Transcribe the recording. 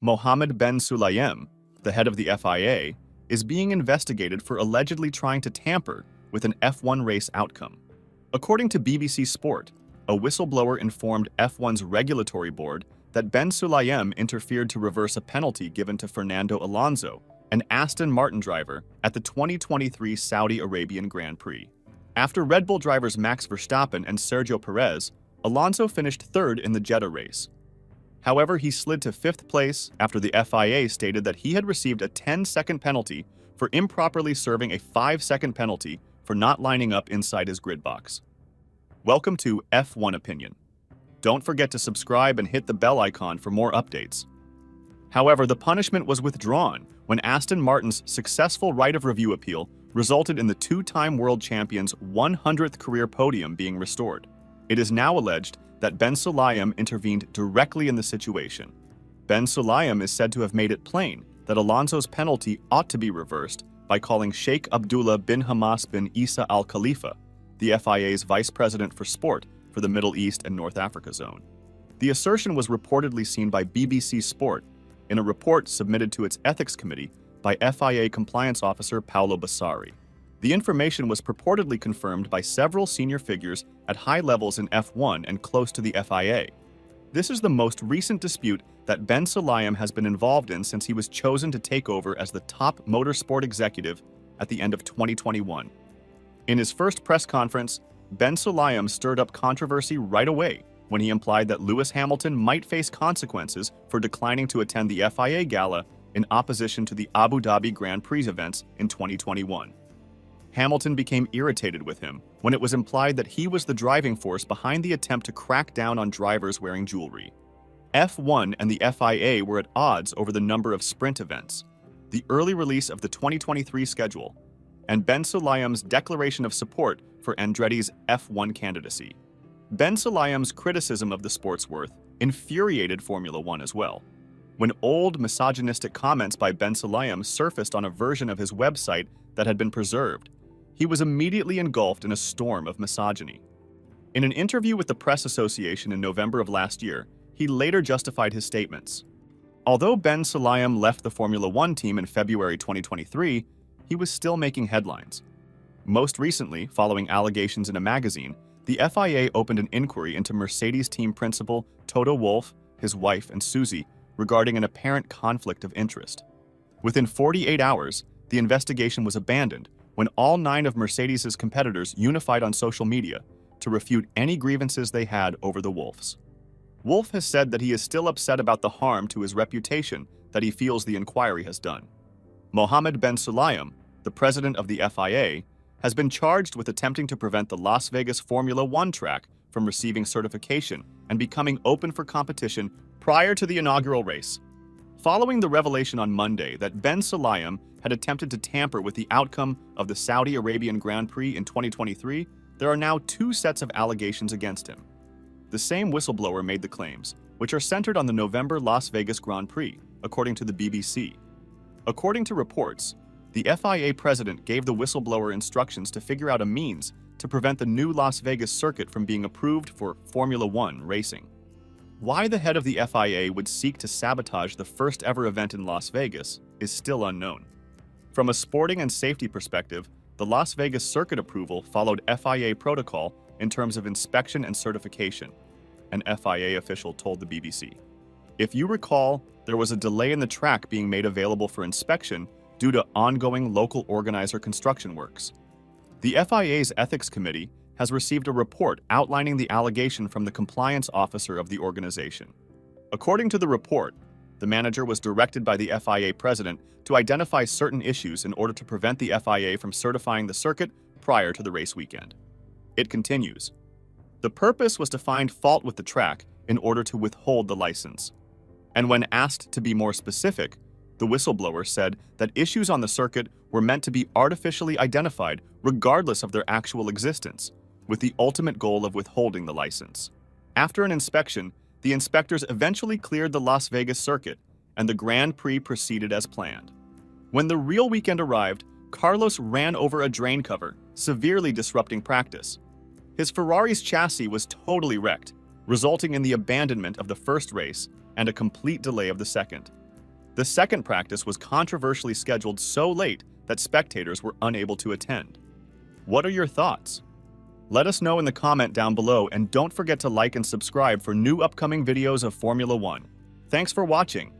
Mohammed Ben Sulayem, the head of the FIA, is being investigated for allegedly trying to tamper with an F1 race outcome. According to BBC Sport, a whistleblower informed F1's regulatory board that Ben Sulayem interfered to reverse a penalty given to Fernando Alonso, an Aston Martin driver, at the 2023 Saudi Arabian Grand Prix. After Red Bull drivers Max Verstappen and Sergio Perez, Alonso finished third in the Jeddah race. However, he slid to fifth place after the FIA stated that he had received a 10-second penalty for improperly serving a 5-second penalty for not lining up inside his grid box. Welcome to F1 Opinion. Don't forget to subscribe and hit the bell icon for more updates. However, the punishment was withdrawn when Aston Martin's successful right of review appeal resulted in the two-time world champion's 100th career podium being restored. It is now alleged that Ben Sulayem intervened directly in the situation. Ben Sulayem is said to have made it plain that Alonso's penalty ought to be reversed by calling Sheikh Abdullah bin Hamas bin Isa Al Khalifa, the FIA's vice president for sport for the Middle East and North Africa zone. The assertion was reportedly seen by BBC Sport in a report submitted to its ethics committee by FIA compliance officer Paolo Bassari. The information was purportedly confirmed by several senior figures at high levels in F1 and close to the FIA. This is the most recent dispute that Ben Sulayem has been involved in since he was chosen to take over as the top motorsport executive at the end of 2021. In his first press conference, Ben Sulayem stirred up controversy right away when he implied that Lewis Hamilton might face consequences for declining to attend the FIA Gala in opposition to the Abu Dhabi Grand Prix events in 2021. Hamilton became irritated with him when it was implied that he was the driving force behind the attempt to crack down on drivers wearing jewelry. F1 and the FIA were at odds over the number of sprint events, the early release of the 2023 schedule, and Ben Sulayem's declaration of support for Andretti's F1 candidacy. Ben Sulayem's criticism of the sport's worth infuriated Formula One as well. When old misogynistic comments by Ben Sulayem surfaced on a version of his website that had been preserved, he was immediately engulfed in a storm of misogyny. In an interview with the Press Association in November of last year, he later justified his statements. Although Ben Sulayem left the Formula One team in February 2023, he was still making headlines. Most recently, following allegations in a magazine, the FIA opened an inquiry into Mercedes team principal Toto Wolff, his wife, and Susie regarding an apparent conflict of interest. Within 48 hours, the investigation was abandoned when all 9 of Mercedes' competitors unified on social media to refute any grievances they had over the Wolffs. Wolff has said that he is still upset about the harm to his reputation that he feels the inquiry has done. Mohammed Ben Sulayem, the president of the FIA, has been charged with attempting to prevent the Las Vegas Formula One track from receiving certification and becoming open for competition prior to the inaugural race. Following the revelation on Monday that Ben Sulayem had attempted to tamper with the outcome of the Saudi Arabian Grand Prix in 2023, there are now 2 sets of allegations against him. The same whistleblower made the claims, which are centered on the November Las Vegas Grand Prix, according to the BBC. According to reports, the FIA president gave the whistleblower instructions to figure out a means to prevent the new Las Vegas circuit from being approved for Formula One racing. Why the head of the FIA would seek to sabotage the first ever event in Las Vegas is still unknown. From a sporting and safety perspective, the Las Vegas circuit approval followed FIA protocol in terms of inspection and certification, an FIA official told the BBC. If you recall, there was a delay in the track being made available for inspection due to ongoing local organizer construction works. The FIA's ethics committee has received a report outlining the allegation from the compliance officer of the organization. According to the report, the manager was directed by the FIA president to identify certain issues in order to prevent the FIA from certifying the circuit prior to the race weekend. It continues, "The purpose was to find fault with the track in order to withhold the license." And when asked to be more specific, the whistleblower said that issues on the circuit were meant to be artificially identified regardless of their actual existence, with the ultimate goal of withholding the license. After an inspection, the inspectors eventually cleared the Las Vegas circuit, and the Grand Prix proceeded as planned. When the real weekend arrived, Carlos ran over a drain cover, severely disrupting practice. His Ferrari's chassis was totally wrecked, resulting in the abandonment of the first race and a complete delay of the second. The second practice was controversially scheduled so late that spectators were unable to attend. What are your thoughts? Let us know in the comment down below, and don't forget to like and subscribe for new upcoming videos of Formula One. Thanks for watching.